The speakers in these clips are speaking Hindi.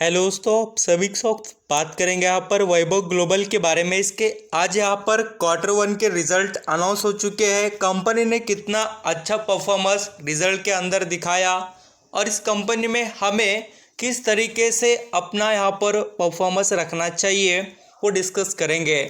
हेलो दोस्तों, सभी शौक बात करेंगे यहाँ पर वैभव ग्लोबल के बारे में। इसके आज यहाँ पर क्वार्टर 1 के रिजल्ट अनाउंस हो चुके हैं। कंपनी ने कितना अच्छा परफॉर्मेंस रिजल्ट के अंदर दिखाया और इस कंपनी में हमें किस तरीके से अपना यहाँ पर परफॉर्मेंस रखना चाहिए वो डिस्कस करेंगे।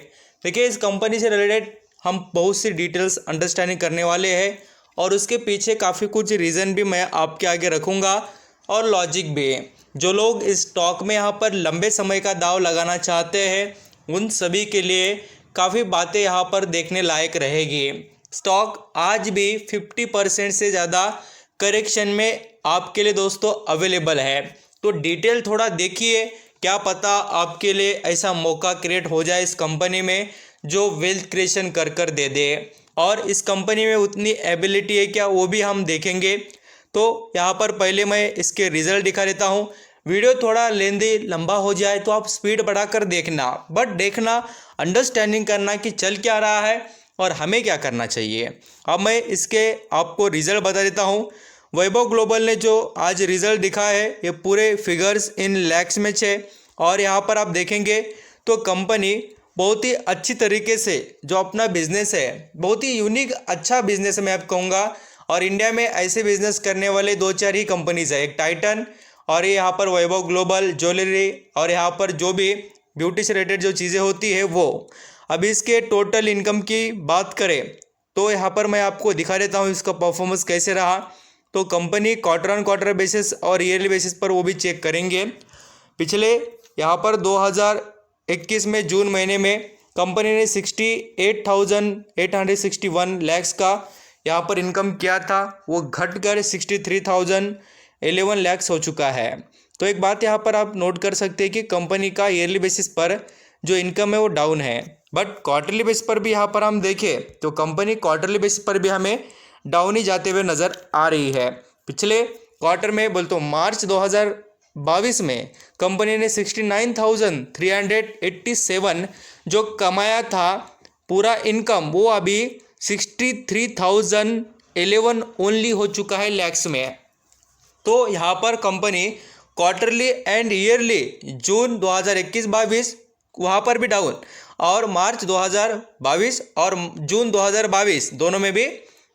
देखिए, इस कंपनी से रिलेटेड हम बहुत सी डिटेल्स अंडरस्टैंडिंग करने वाले हैं और उसके पीछे काफ़ी कुछ रीज़न भी मैं आपके आगे रखूँगा और लॉजिक भी। जो लोग इस स्टॉक में यहाँ पर लंबे समय का दाव लगाना चाहते हैं उन सभी के लिए काफ़ी बातें यहाँ पर देखने लायक रहेगी। स्टॉक आज भी 50% से ज़्यादा करेक्शन में आपके लिए दोस्तों अवेलेबल है, तो डिटेल थोड़ा देखिए, क्या पता आपके लिए ऐसा मौका क्रिएट हो जाए इस कंपनी में जो वेल्थ क्रिएशन कर कर दे दे। और इस कंपनी में उतनी एबिलिटी है क्या, वो भी हम देखेंगे। तो यहाँ पर पहले मैं इसके रिजल्ट दिखा देता हूँ। वीडियो थोड़ा लेंदी लंबा हो जाए तो आप स्पीड बढ़ाकर देखना, बट देखना अंडरस्टैंडिंग करना कि चल क्या रहा है और हमें क्या करना चाहिए। अब मैं इसके आपको रिजल्ट बता देता हूँ। वैभव ग्लोबल ने जो आज रिजल्ट दिखा है ये पूरे फिगर्स इन लैक्स में है और यहाँ पर आप देखेंगे तो कंपनी बहुत ही अच्छी तरीके से जो अपना बिजनेस है, बहुत ही यूनिक अच्छा बिजनेस है मैं आप कहूँगा। और इंडिया में ऐसे बिजनेस करने वाले 2-4 ही कंपनीज है, एक टाइटन और ये यहाँ पर वैभव ग्लोबल ज्वेलरी और यहाँ पर जो भी ब्यूटी से रिलेटेड जो चीज़ें होती है वो। अब इसके टोटल इनकम की बात करें तो यहाँ पर मैं आपको दिखा देता हूँ इसका परफॉर्मेंस कैसे रहा। तो कंपनी क्वार्टर बेसिस और ईयरली बेसिस पर वो भी चेक करेंगे। पिछले यहाँ पर 2021 में जून महीने में कंपनी ने 68,861 लैक्स का यहाँ पर इनकम किया था, वो घटकर 63,011 लैक्स हो चुका है। तो एक बात यहाँ पर आप नोट कर सकते हैं कि कंपनी का ईयरली बेसिस पर जो इनकम है वो डाउन है, बट क्वार्टरली बेसिस पर भी यहाँ पर हम देखें तो कंपनी क्वार्टरली बेसिस पर भी हमें डाउन ही जाते हुए नज़र आ रही है। पिछले क्वार्टर में बोल तो मार्च 2022 में कंपनी ने 69,387 जो कमाया था पूरा इनकम, वो अभी 63,011 ओनली हो चुका है लैक्स में। तो यहाँ पर कंपनी क्वार्टरली एंड ईयरली जून 2021-22 वहाँ पर भी डाउन और मार्च 2022 और जून 2022 दोनों में भी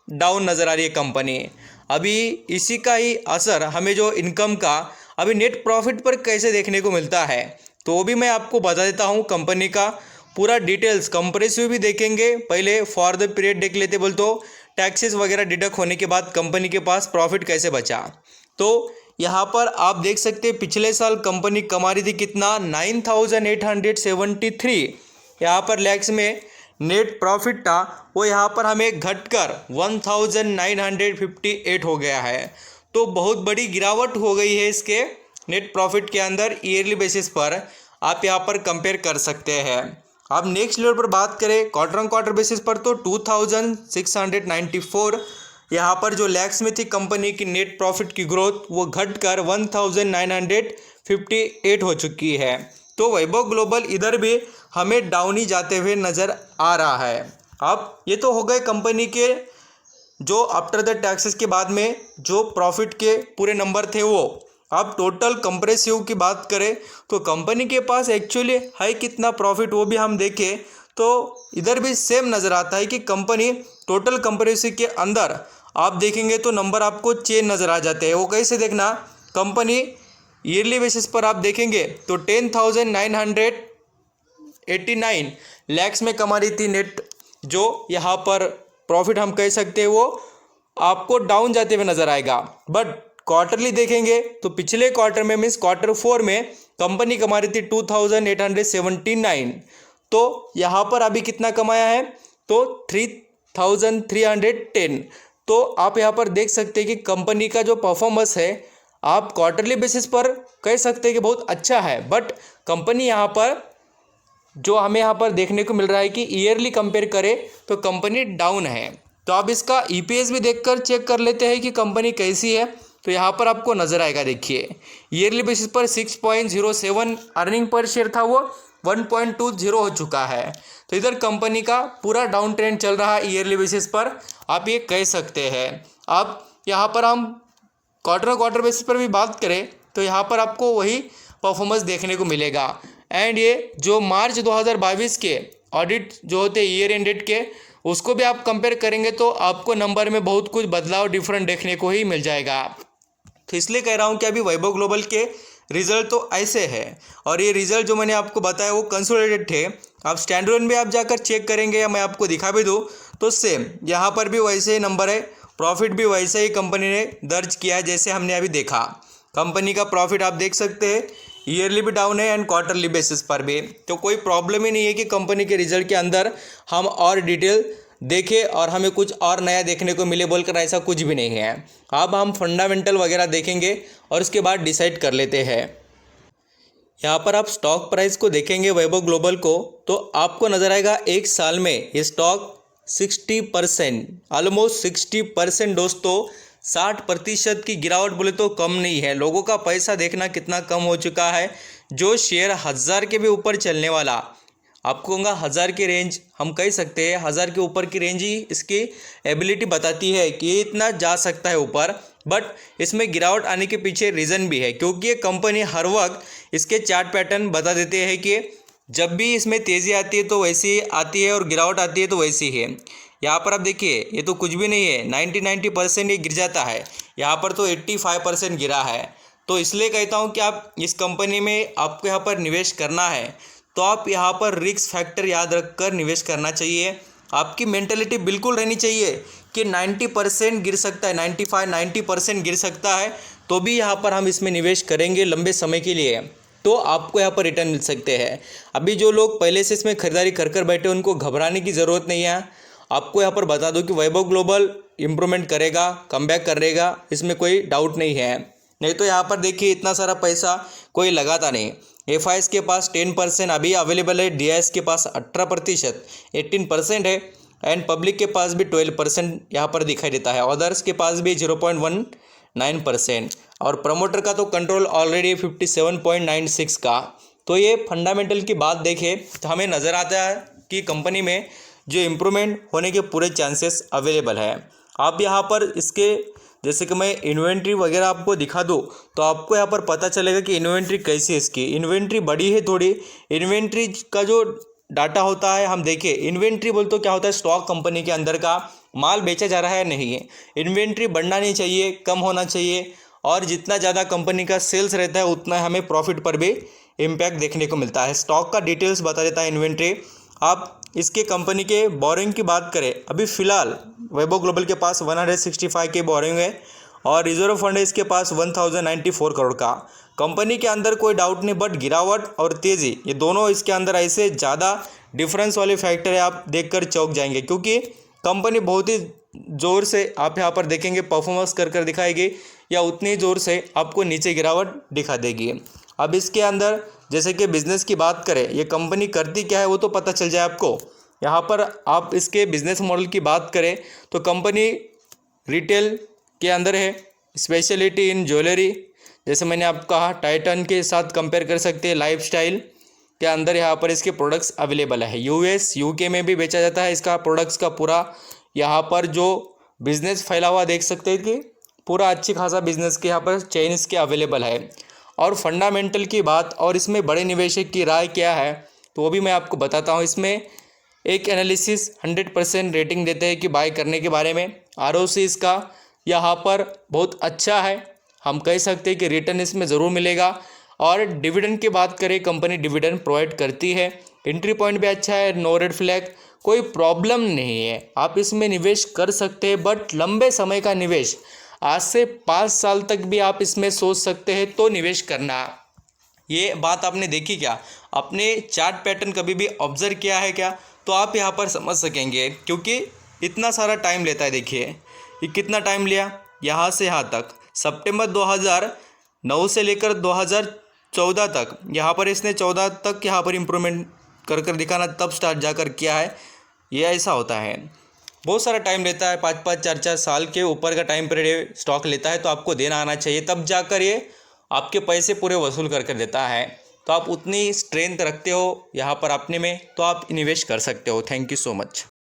डाउन नज़र आ रही है कंपनी। अभी इसी का ही असर हमें जो इनकम का अभी नेट प्रॉफिट पर कैसे देखने को मिलता है तो वो भी मैं आपको बता देता हूँ। कंपनी का पूरा डिटेल्स कंप्रेसिव भी देखेंगे, पहले फॉर द पीरियड देख लेते बोल तो टैक्सेस वगैरह डिडक्ट होने के बाद कंपनी के पास प्रॉफिट कैसे बचा। तो यहाँ पर आप देख सकते हैं पिछले साल कंपनी कमा रही थी कितना 9,873 यहाँ पर लैक्स में नेट प्रॉफिट था, वो यहाँ पर हमें घटकर 1,958 हो गया है। तो बहुत बड़ी गिरावट हो गई है इसके नेट प्रॉफिट के अंदर ईयरली बेसिस पर, आप यहाँ पर कंपेयर कर सकते हैं। अब नेक्स्ट लेवल पर बात करें क्वार्टर बेसिस पर तो 2,694 यहाँ पर जो लैक्स में थी कंपनी की नेट प्रॉफिट की ग्रोथ वो घटकर 1,958 हो चुकी है। तो वैभव ग्लोबल इधर भी हमें डाउन ही जाते हुए नज़र आ रहा है। अब ये तो हो गए कंपनी के जो आफ्टर द टैक्सेस के बाद में जो प्रॉफिट के पूरे नंबर थे वो। अब टोटल कंप्रेसिव की बात करें तो कंपनी के पास एक्चुअली है कितना प्रॉफिट वो भी हम देखें तो इधर भी सेम नज़र आता है कि कंपनी टोटल कंप्रेसिव के अंदर आप देखेंगे तो नंबर आपको चेंज नज़र आ जाते हैं। वो कैसे देखना, कंपनी ईयरली बेसिस पर आप देखेंगे तो 10,989 लैक्स में कमा रही थी नेट, जो यहाँ पर प्रॉफिट हम कह सकते हैं वो आपको डाउन जाते हुए नज़र आएगा। बट क्वार्टरली देखेंगे तो पिछले क्वार्टर में मीन्स क्वार्टर 4 में कंपनी कमा रही थी 2,879, तो यहाँ पर अभी कितना कमाया है तो 3,310। तो आप यहाँ पर देख सकते हैं कि कंपनी का जो परफॉर्मेंस है आप क्वार्टरली बेसिस पर कह सकते हैं कि बहुत अच्छा है, बट कंपनी यहाँ पर जो हमें यहाँ पर देखने को मिल रहा है कि ईयरली कंपेयर करें तो कंपनी डाउन है। तो आप इसका ईपीएस भी देखकर चेक कर लेते हैं कि कंपनी कैसी है, तो यहाँ पर आपको नज़र आएगा। देखिए ईयरली बेसिस पर 6.07 अर्निंग पर शेयर था, वो 1.20 हो चुका है। तो इधर कंपनी का पूरा डाउन ट्रेंड चल रहा है ईयरली बेसिस पर, आप ये कह सकते हैं। अब यहाँ पर हम क्वार्टर बेसिस पर भी बात करें तो यहाँ पर आपको वही परफॉर्मेंस देखने को मिलेगा। एंड ये जो मार्च 2022 के ऑडिट जो होते हैं ईयर एंडेड के, उसको भी आप कंपेयर करेंगे तो आपको नंबर में बहुत कुछ बदलाव डिफरेंट देखने को ही मिल जाएगा। तो इसलिए कह रहा हूँ कि अभी वैभव ग्लोबल के रिजल्ट तो ऐसे है, और ये रिजल्ट जो मैंने आपको बताया वो कंसोलिडेटेड थे। आप स्टैंडर्ड भी आप जाकर चेक करेंगे या मैं आपको दिखा भी दूँ तो सेम यहाँ पर भी वैसे ही नंबर है, प्रॉफिट भी वैसे ही कंपनी ने दर्ज किया है जैसे हमने अभी देखा। कंपनी का प्रॉफिट आप देख सकते हैं ईयरली भी डाउन है एंड क्वार्टरली बेसिस पर भी। तो कोई प्रॉब्लम ही नहीं है कि कंपनी के रिजल्ट के अंदर हम और डिटेल देखें और हमें कुछ और नया देखने को मिले बोलकर, ऐसा कुछ भी नहीं है। अब हम फंडामेंटल वगैरह देखेंगे और उसके बाद डिसाइड कर लेते हैं। यहाँ पर आप स्टॉक प्राइस को देखेंगे वैभव ग्लोबल को, तो आपको नज़र आएगा एक साल में ये स्टॉक 60%, ऑलमोस्ट 60% दोस्तों, 60% की गिरावट बोले तो कम नहीं है। लोगों का पैसा देखना कितना कम हो चुका है। जो शेयर 1000 के भी ऊपर चलने वाला, आपको कहूँगा 1000 की रेंज हम कह सकते हैं, 1000 के ऊपर की रेंज ही इसकी एबिलिटी बताती है कि ये इतना जा सकता है ऊपर। बट इसमें गिरावट आने के पीछे रीज़न भी है, क्योंकि ये कंपनी हर वक्त इसके चार्ट पैटर्न बता देते हैं कि जब भी इसमें तेज़ी आती है तो वैसी आती है और गिरावट आती है तो वैसी है। यहाँ पर आप देखिए ये तो कुछ भी नहीं है, 90% ये गिर जाता है। यहाँ पर तो 85% गिरा है। तो इसलिए कहता हूँ कि आप इस कंपनी में आपको यहाँ पर निवेश करना है तो आप यहाँ पर रिस्क फैक्टर याद रखकर निवेश करना चाहिए। आपकी मेंटलिटी बिल्कुल रहनी चाहिए कि 90% गिर सकता है, 90% गिर सकता है, तो भी यहाँ पर हम इसमें निवेश करेंगे लंबे समय के लिए तो आपको यहाँ पर रिटर्न मिल सकते हैं। अभी जो लोग पहले से इसमें खरीदारी कर बैठे उनको घबराने की ज़रूरत नहीं है। आपको यहाँ पर बता दूं कि वैभव ग्लोबल इम्प्रूवमेंट करेगा, कमबैक करेगा, इसमें कोई डाउट नहीं है। नहीं तो यहाँ पर देखिए इतना सारा पैसा कोई लगाता नहीं। एफआईएस के पास 10% अभी अवेलेबल है, डीआईएस के पास 18%, 18% है, एंड पब्लिक के पास भी 12% यहाँ पर दिखाई देता है। अदर्स के पास भी 0.19%, और प्रमोटर का तो कंट्रोल ऑलरेडी 57.96 का। तो ये फंडामेंटल की बात देखें तो हमें नज़र आता है कि कंपनी में जो इम्प्रूवमेंट होने के पूरे चांसेस अवेलेबल है। आप यहाँ पर इसके जैसे कि मैं इन्वेंट्री वगैरह आपको दिखा दूँ तो आपको यहाँ पर पता चलेगा कि इन्वेंट्री कैसी है। इसकी इन्वेंट्री बड़ी है थोड़ी। इन्वेंट्री का जो डाटा होता है हम देखें, इन्वेंट्री बोल तो क्या होता है, स्टॉक कंपनी के अंदर का माल बेचा जा रहा है नहीं है। इन्वेंट्री बढ़ना नहीं चाहिए, कम होना चाहिए, और जितना ज़्यादा कंपनी का सेल्स रहता है उतना हमें प्रॉफिट पर भी इम्पैक्ट देखने को मिलता है। स्टॉक का डिटेल्स बता देता है इन्वेंट्री। आप इसके कंपनी के बोरिंग की बात करें, अभी फ़िलहाल वैभव ग्लोबल के पास 165 के बोरिंग है और रिजर्व फंड है इसके पास 1094 करोड़ का। कंपनी के अंदर कोई डाउट नहीं, बट गिरावट और तेज़ी ये दोनों इसके अंदर ऐसे ज़्यादा डिफरेंस वाले फैक्टर है, आप देखकर चौंक जाएंगे, क्योंकि कंपनी बहुत ही ज़ोर से आप यहाँ पर देखेंगे परफॉर्मेंस कर दिखाएगी या उतनी ज़ोर से आपको नीचे गिरावट दिखा देगी। अब इसके अंदर जैसे कि बिज़नेस की बात करें, ये कंपनी करती क्या है वो तो पता चल जाए आपको। यहाँ पर आप इसके बिज़नेस मॉडल की बात करें तो कंपनी रिटेल के अंदर है, स्पेशलिटी इन ज्वेलरी, जैसे मैंने आपको कहा टाइटन के साथ कंपेयर कर सकते हैं। लाइफस्टाइल के अंदर यहाँ पर इसके प्रोडक्ट्स अवेलेबल है। यूएस यूके में भी बेचा जाता है इसका प्रोडक्ट्स का पूरा। यहाँ पर जो बिज़नेस फैला हुआ देख सकते हैं कि पूरा अच्छी खासा बिज़नेस के यहाँ पर चेन्स के अवेलेबल है। और फंडामेंटल की बात और इसमें बड़े निवेशक की राय क्या है तो वो भी मैं आपको बताता हूँ। इसमें एक एनालिसिस 100% रेटिंग देते हैं कि बाय करने के बारे में। आरओसी इसका यहाँ पर बहुत अच्छा है, हम कह सकते हैं कि रिटर्न इसमें ज़रूर मिलेगा। और डिविडेंड की बात करें, कंपनी डिविडेंड प्रोवाइड करती है। एंट्री पॉइंट भी अच्छा है, नो रेड फ्लैग, कोई प्रॉब्लम नहीं है, आप इसमें निवेश कर सकते हैं। बट लंबे समय का निवेश, आज से 5 साल तक भी आप इसमें सोच सकते हैं तो निवेश करना। ये बात आपने देखी क्या, अपने चार्ट पैटर्न कभी भी ऑब्जर्व किया है क्या, तो आप यहाँ पर समझ सकेंगे, क्योंकि इतना सारा टाइम लेता है। देखिए ये कितना टाइम लिया, यहाँ से यहाँ तक, सितंबर 2009 से लेकर 2014 तक, यहाँ पर इसने 14 तक यहाँ पर इम्प्रूवमेंट कर दिखाना तब स्टार्ट जाकर किया है। ये ऐसा होता है, बहुत सारा टाइम लेता है, 5-5, 4-4 साल के ऊपर का टाइम पीरियड स्टॉक लेता है। तो आपको देना आना चाहिए, तब जाकर ये आपके पैसे पूरे वसूल कर देता है। तो आप उतनी स्ट्रेंथ रखते हो यहाँ पर अपने में तो आप इन्वेस्ट कर सकते हो। Thank you so much.